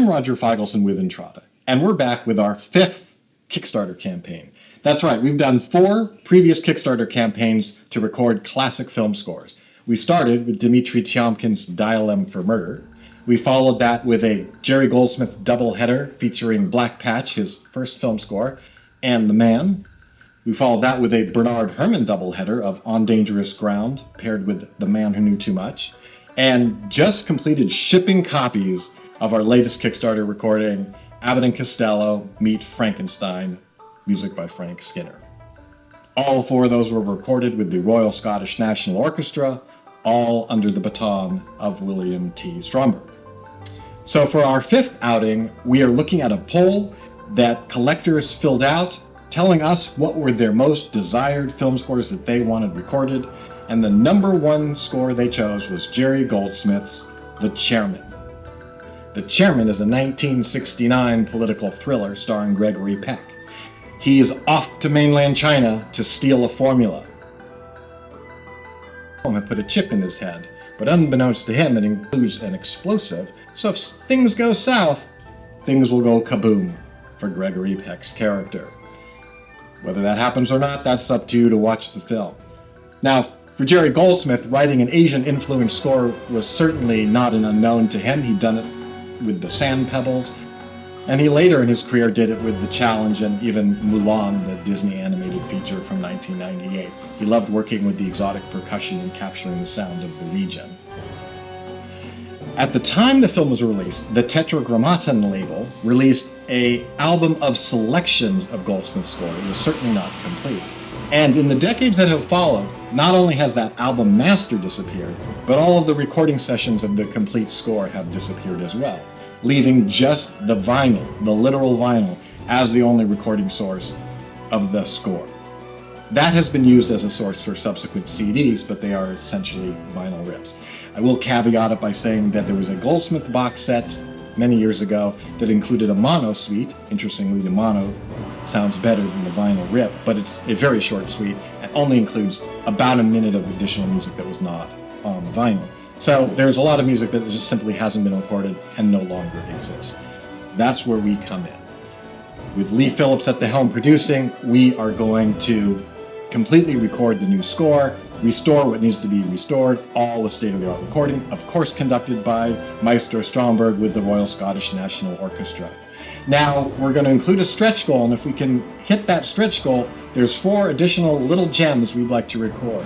I'm Roger Feigelson with Intrada, and we're back with our 5th Kickstarter campaign. That's right, we've done 4 previous Kickstarter campaigns to record classic film scores. We started with Dmitri Tiomkin's Dial M for Murder. We followed that with a Jerry Goldsmith doubleheader featuring Black Patch, his first film score, and The Man. We followed that with a Bernard Herrmann doubleheader of On Dangerous Ground, paired with The Man Who Knew Too Much, and just completed shipping copies of our latest Kickstarter recording, Abbott and Costello Meet Frankenstein, music by Frank Skinner. All 4 of those were recorded with the Royal Scottish National Orchestra, all under the baton of William T. Stromberg. So for our 5th outing, we are looking at a poll that collectors filled out, telling us what were their most desired film scores that they wanted recorded, and the #1 score they chose was Jerry Goldsmith's The Chairman. The Chairman is a 1969 political thriller starring Gregory Peck. He is off to mainland China to steal a formula. And put a chip in his head, but unbeknownst to him, it includes an explosive, so if things go south, things will go kaboom for Gregory Peck's character. Whether that happens or not, that's up to you to watch the film. Now, for Jerry Goldsmith, writing an Asian-influenced score was certainly not an unknown to him. He'd done it with the Sand Pebbles, and he later in his career did it with The Challenge and even Mulan, the Disney animated feature from 1998. He loved working with the exotic percussion and capturing the sound of the region. At the time the film was released, the Tetragrammaton label released an album of selections of Goldsmith's score. It was certainly not complete. And in the decades that have followed, not only has that album master disappeared, but all of the recording sessions of the complete score have disappeared as well, leaving just the vinyl, the literal vinyl, as the only recording source of the score. That has been used as a source for subsequent CDs, but they are essentially vinyl rips. I will caveat it by saying that there was a Goldsmith box set many years ago that included a mono suite. Interestingly, the mono sounds better than the vinyl rip, but it's a very short suite and only includes about a minute of additional music that was not on the vinyl. So there's a lot of music that just simply hasn't been recorded and no longer exists. That's where we come in. With Lee Phillips at the helm producing, we are going to completely record the new score, restore what needs to be restored, all with state-of-the-art recording, of course conducted by Maestro Stromberg with the Royal Scottish National Orchestra. Now, we're going to include a stretch goal, and if we can hit that stretch goal, there's 4 additional little gems we'd like to record.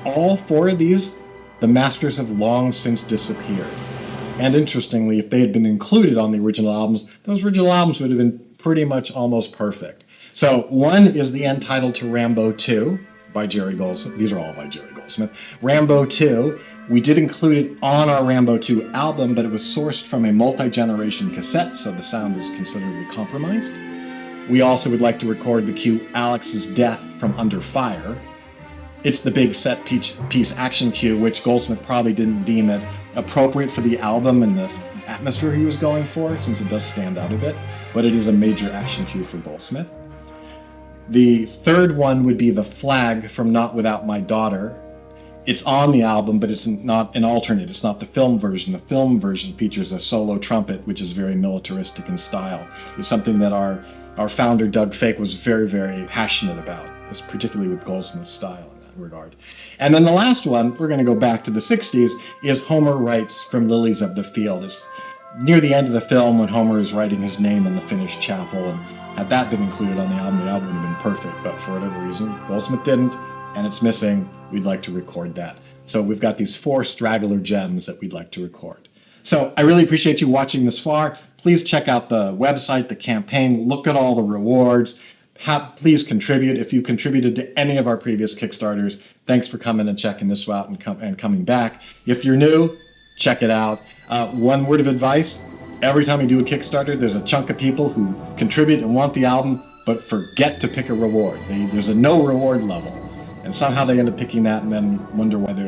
All 4 of these, the masters have long since disappeared. And interestingly, if they had been included on the original albums, those original albums would have been pretty much almost perfect. So one is the end title to Rambo 2 by Jerry Goldsmith. These are all by Jerry Goldsmith. Rambo 2, we did include it on our Rambo 2 album, but it was sourced from a multi-generation cassette, so the sound is considerably compromised. We also would like to record the cue Alex's Death from Under Fire. It's the big set piece action cue, which Goldsmith probably didn't deem it appropriate for the album and the atmosphere he was going for, since it does stand out a bit, but it is a major action cue for Goldsmith. The third one would be the flag from Not Without My Daughter. It's on the album, but it's not an alternate. It's not the film version. The film version features a solo trumpet, which is very militaristic in style. It's something that our founder, Doug Fake, was very, very passionate about, particularly with Goldsmith's style in that regard. And then the last one, we're going to go back to the 60s, is Homer Writes from Lilies of the Field. It's near the end of the film when Homer is writing his name in the finished chapel, and had that been included on the album would have been perfect, but for whatever reason, Goldsmith didn't, and it's missing. We'd like to record that. So we've got these 4 straggler gems that we'd like to record. So I really appreciate you watching this far. Please check out the website, the campaign, look at all the rewards. Please contribute. If you contributed to any of our previous Kickstarters, thanks for coming and checking this out and coming back. If you're new, check it out. One word of advice, every time you do a Kickstarter, there's a chunk of people who contribute and want the album, but forget to pick a reward. There's a no reward level. And somehow they end up picking that and then wonder why they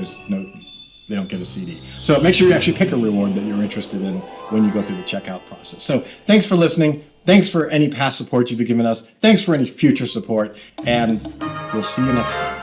don't get a CD. So make sure you actually pick a reward that you're interested in when you go through the checkout process. So thanks for listening. Thanks for any past support you've given us. Thanks for any future support. And we'll see you next time.